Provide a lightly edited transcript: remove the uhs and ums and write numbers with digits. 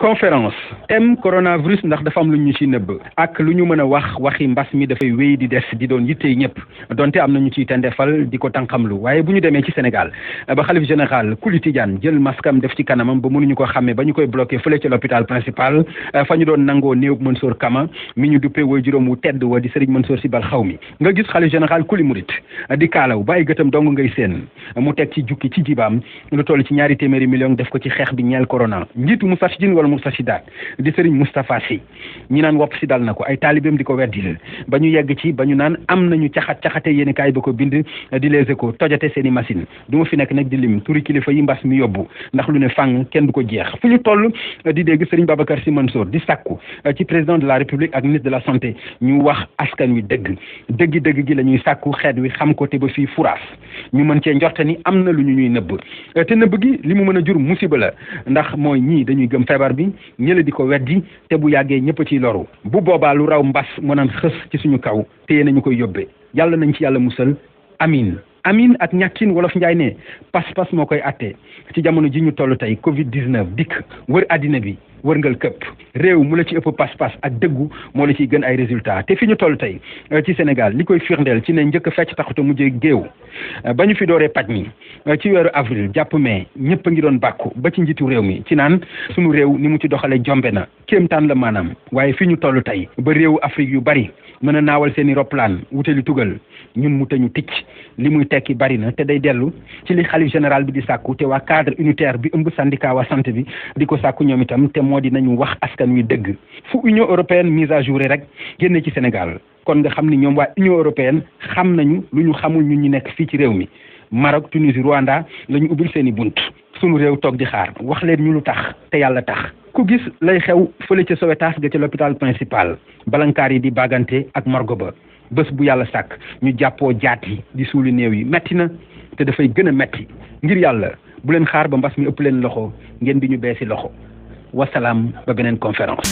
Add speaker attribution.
Speaker 1: conférence thème coronavirus ndax dafa am lu ñu ci nëbb ak lu ñu mën a waxi mbas mi dafay wéy di des di doon yittey ñëpp donte am na ñu ciy tendefal di ko tànqamlu waaye bu ñu demee ci Sénégal ba xalif général Kuli Tidiane jël maskam def ci kanamam ba mënuñu ko xàmmee ba ñu koy bloqué fële ci l'hôpital principal fa ñu doon nangoo néew Mansour Kama mi ñu duppee woy juróom wu tedd wa di Serigne Mansour Sy Bal Xawmi nga gis xalif général Kuli Murit di kaalaw bàyyi gëtam dong ngay seen mu teg ci jukki ci jibaam lu toll ci 2 téeméeri millions def ko ci xeex bi ñeel corona njiitu Moustarchidine wala Moustarchidaat di Serigne Moustapha Sy ñi naan wopp si dal na ko ay taalibeem di ko weddil ba ñu yegg ci ba ñu naan am nañu caxate yéeni kaay ba ko bind di Les Échos tojate seeni machine du ma fi nekk nag di lim turi kilifa yi mbas mi yóbbu ndax lu ne fàng kenn du ko jeex fu ñu toll di dégg Serigne Babacar Sy Mansour di sàkku ci président de la République ak ministre de la santé ñu wax askan wi dëgg gi la ñuy sàkku xeet wi xam ko te ba fii furaas ñu mën cee njorte ni am na lu ñu ñuy nëbb te nëbb gi li mu mën a jur musiba la ndax mooy ñii dañuy gëm feebar bi ñële di ko weddi te bu yàggee ñëpp ciy loru bu boobaa lu raw mbas mu naan xës ci suñu kaw téye nañu koy yóbbee yàlla nañ ci yàlla musal amin ak ñàkkin wolof njaay ne pas-pas moo koy attee ci jamono ji ñu toll tey Covid-19 dikk wër addina bi wërngal këpp réew mu la ci ëpp pas-pas ak dëggu moo la ciy gën ay résultat te fi ñu toll tey ci Sénégal li koy firndeel ci ne njëkk fecc taxuta mujjee géew ba ñu fi dooree paj mi ci weeru avril jàpp mai ñëpp a ngi doon bàkku ba ci njiitu réew mi ci naan sunu réew ni mu ci doxalee jombe na kéemtaan la maanaam waaye fi ñu toll tey ba réewu Afrique yu bari mën a naawal seen i roplaan wutali tugal ñun mu tañu ticc li muy tekki bari na te day dellu ci li xalif général bi di sàkku te waa cadre unitaire bi ëmb syndicat waa santé bi di ko sàkku ñoom itam te moo di nañu wax askan wi dëgg fu Union européenne mise à jour rek génne ci Sénégal kon nga xam ni ñoom waa Union européenne xam nañu lu ñu xamul ñun ñu nekk fii ci réew mi Maroc Tunisie Rwanda la ñu ubbil seen i bunt sunu réew toog di xaar wax leen ñu lu tax te yàlla tax ku gis lay xew fële ca Sowétas ga ca l'hôpital principal balankaar yi di bagante ak morgo ba bés bu yàlla sàkk ñu jàppoo jaat yi di suuli néew yi metti na te dafay gën a metti ngir yàlla bu leen xaar ba mbas mi ëpp leen loxo ngeen di ñu beesi loxo wasalaam ba beneen conférence